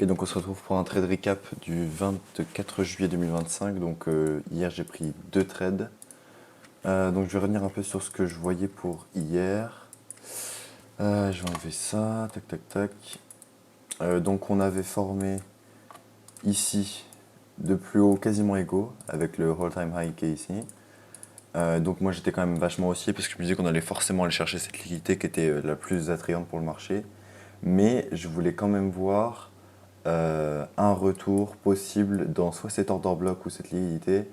Ok, donc on se retrouve pour un trade recap du 24 juillet 2025. Donc hier j'ai pris deux trades. Donc je vais revenir un peu sur ce que je voyais pour hier. Je vais enlever ça, tac tac tac. Donc on avait formé ici de plus haut quasiment égaux avec le all-time high qui est ici. Donc moi j'étais quand même vachement haussier parce que je me disais qu'on allait forcément aller chercher cette liquidité qui était la plus attrayante pour le marché. Mais je voulais quand même voir un retour possible dans soit cet order block ou cette liquidité,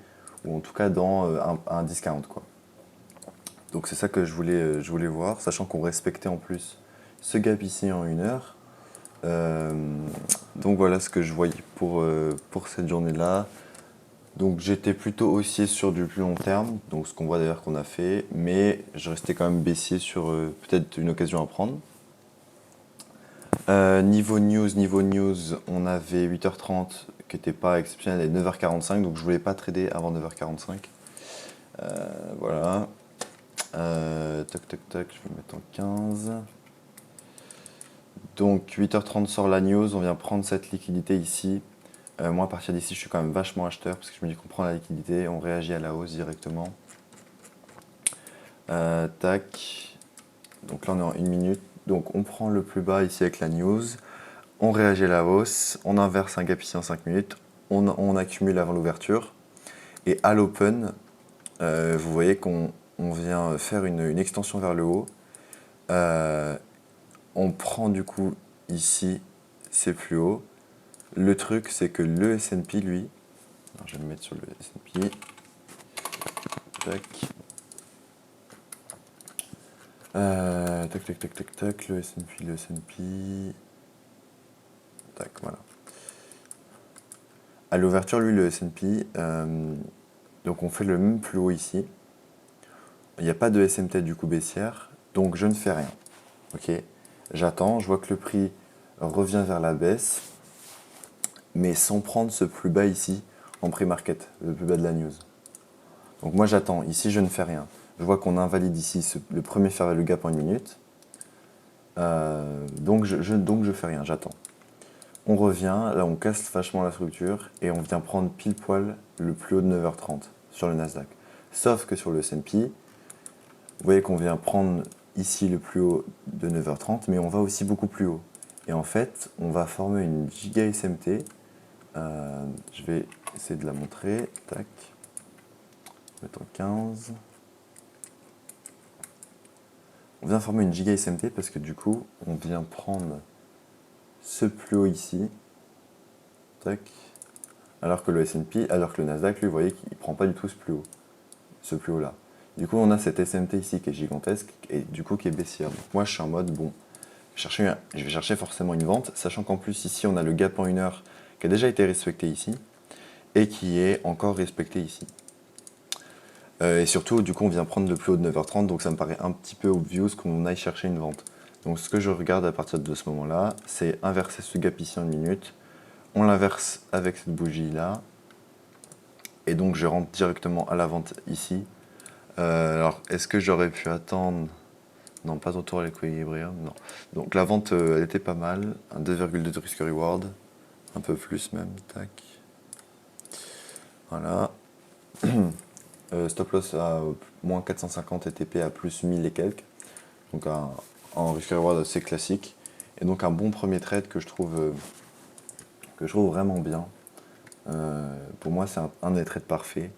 ou en tout cas dans un discount, quoi. Donc c'est ça que je voulais voir, sachant qu'on respectait en plus ce gap ici en 1 heure. Euh, donc voilà ce que je voyais pour cette journée-là. Donc j'étais plutôt haussier sur du plus long terme, donc ce qu'on voit d'ailleurs qu'on a fait, mais je restais quand même baissier sur peut-être une occasion à prendre. Niveau news, on avait 8h30 qui n'était pas exceptionnel et 9h45, donc je voulais pas trader avant 9h45. Voilà. Tac tac tac, je vais mettre en 15. Donc 8h30 sort la news, on vient prendre cette liquidité ici. Moi à partir d'ici je suis quand même vachement acheteur parce que je me dis qu'on prend la liquidité, on réagit à la hausse directement. Tac. Donc là on est en 1 minute. Donc on prend le plus bas ici avec la news. On réagit à la hausse, on inverse un gap ici en 5 minutes, on accumule avant l'ouverture. Et à l'open, vous voyez qu'on vient faire une extension vers le haut. On prend du coup ici, c'est plus haut. Le truc, c'est que le S&P, lui, alors je vais me mettre sur le S&P. Tac. Tac, tac, tac, tac, tac, le S&P. Tac, voilà. À l'ouverture, lui, le S&P, donc on fait le même plus haut ici. Il n'y a pas de SMT du coup baissière, donc je ne fais rien. Ok, j'attends, je vois que le prix revient vers la baisse, mais sans prendre ce plus bas ici en pré-market, le plus bas de la news. Donc moi j'attends, ici je ne fais rien. Je vois qu'on invalide ici le premier fair value gap en 1 minute. Donc je fais rien, j'attends. On revient, là on casse vachement la structure et on vient prendre pile poil le plus haut de 9h30 sur le Nasdaq. Sauf que sur le S&P, vous voyez qu'on vient prendre ici le plus haut de 9h30, mais on va aussi beaucoup plus haut. Et en fait, on va former une giga SMT. Je vais essayer de la montrer. Tac. Mettre en 15. On vient former une giga SMT parce que du coup, on vient prendre ce plus haut ici. Tac. Alors que le S&P, alors que le Nasdaq, lui, vous voyez qu'il ne prend pas du tout ce plus haut là. Du coup, on a cette SMT ici qui est gigantesque et du coup qui est baissière. Donc moi, je suis en mode, bon, je vais chercher forcément une vente, sachant qu'en plus ici on a le gap en 1 heure qui a déjà été respecté ici et qui est encore respecté ici. Et surtout, du coup, on vient prendre le plus haut de 9h30, donc ça me paraît un petit peu obvious qu'on aille chercher une vente. Donc ce que je regarde à partir de ce moment-là, c'est inverser ce gap ici en 1 minute. On l'inverse avec cette bougie là. Et donc je rentre directement à la vente ici. Alors, est-ce que j'aurais pu attendre? Non, pas autour à l'équilibrium, non. Donc la vente, elle était pas mal. Un 2,2 de risk reward. Un peu plus même, tac. Voilà. Stop loss à moins 450 et TP à plus 1000 et quelques. Donc un risk reward assez classique. Et donc un bon premier trade que je trouve vraiment bien. Pour moi, c'est un des trades parfaits.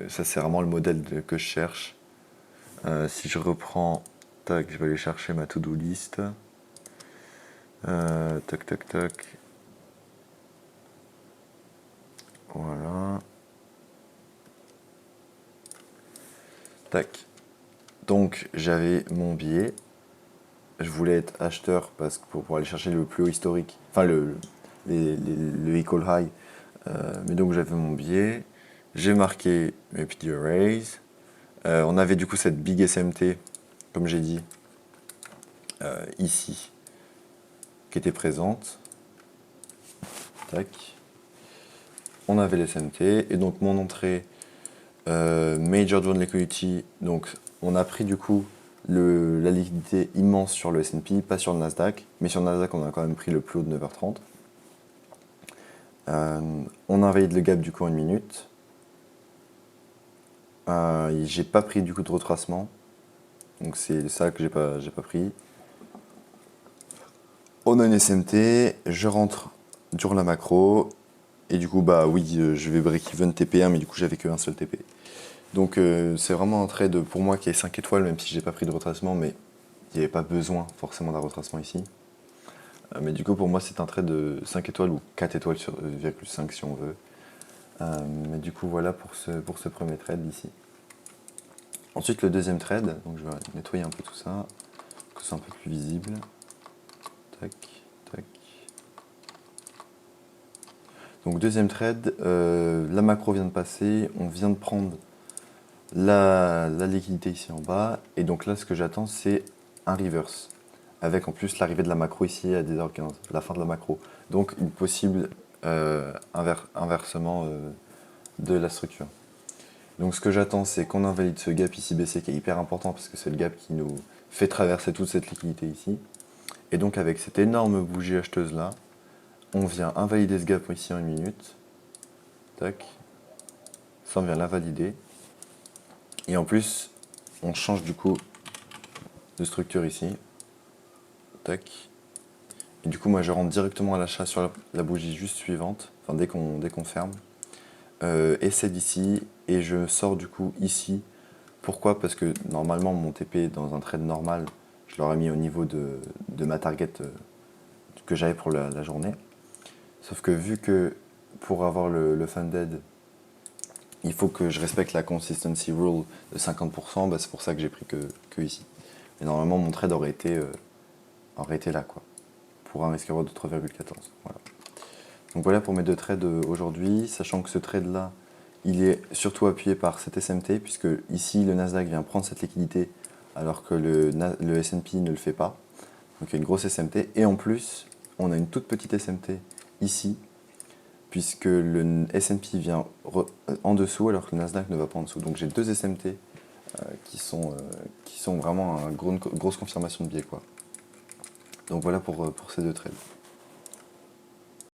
Ça, c'est vraiment le modèle que je cherche. Si je reprends, tac, je vais aller chercher ma to-do list. Tac, tac, tac. Voilà. Tac. Donc, j'avais mon billet. Je voulais être acheteur parce que pour aller chercher le plus haut historique, enfin le equal high. Mais donc, j'avais mon billet. J'ai marqué mes petits raise. On avait du coup cette big SMT, comme j'ai dit, ici, qui était présente. Tac. On avait les SMT. Et donc, mon entrée, Major Joint Liquidity. Donc, on a pris du coup la liquidité immense sur le S&P, pas sur le Nasdaq. Mais sur le Nasdaq, on a quand même pris le plus haut de 9h30. On invalide le gap du coup en 1 minute. J'ai pas pris du coup de retracement. Donc c'est ça que j'ai pas pris. On a une SMT, je rentre sur la macro. Et du coup, bah oui, je vais break-even TP1, mais du coup j'avais qu'un seul TP. Donc c'est vraiment un trade pour moi qui est 5 étoiles, même si j'ai pas pris de retracement, mais il n'y avait pas besoin forcément d'un retracement ici. Mais du coup pour moi c'est un trade de 5 étoiles ou 4 étoiles sur 0,5 si on veut. Mais du coup voilà pour ce premier trade ici. Ensuite le deuxième trade, donc je vais nettoyer un peu tout ça, que c'est un peu plus visible. Tac, tac. Donc deuxième trade, la macro vient de passer, on vient de prendre la liquidité ici en bas, et donc là ce que j'attends c'est un reverse, avec en plus l'arrivée de la macro ici à 10h15, la fin de la macro. Donc une possible inversement de la structure. Donc ce que j'attends c'est qu'on invalide ce gap ici baissé qui est hyper important parce que c'est le gap qui nous fait traverser toute cette liquidité ici. Et donc avec cette énorme bougie acheteuse là, on vient invalider ce gap ici en 1 minute. Tac. Ça on vient l'invalider. Et en plus, on change du coup de structure ici. Tac. Et du coup, moi je rentre directement à l'achat sur la bougie juste suivante, enfin dès qu'on ferme. Et c'est d'ici, et je sors du coup ici. Pourquoi? Parce que normalement mon TP dans un trade normal, je l'aurais mis au niveau de ma target que j'avais pour la journée. Sauf que vu que pour avoir le funded, il faut que je respecte la consistency rule de 50%, bah c'est pour ça que j'ai pris que ici. Et normalement mon trade aurait été là quoi, pour un risque reward de 3,14. Voilà. Donc voilà pour mes deux trades aujourd'hui, sachant que ce trade là, il est surtout appuyé par cette SMT, puisque ici le Nasdaq vient prendre cette liquidité alors que le S&P ne le fait pas. Donc il y a une grosse SMT, et en plus on a une toute petite SMT ici, puisque le S&P vient en dessous alors que le Nasdaq ne va pas en dessous. Donc j'ai deux SMT qui sont vraiment une grosse confirmation de biais quoi. Donc voilà pour ces deux trades.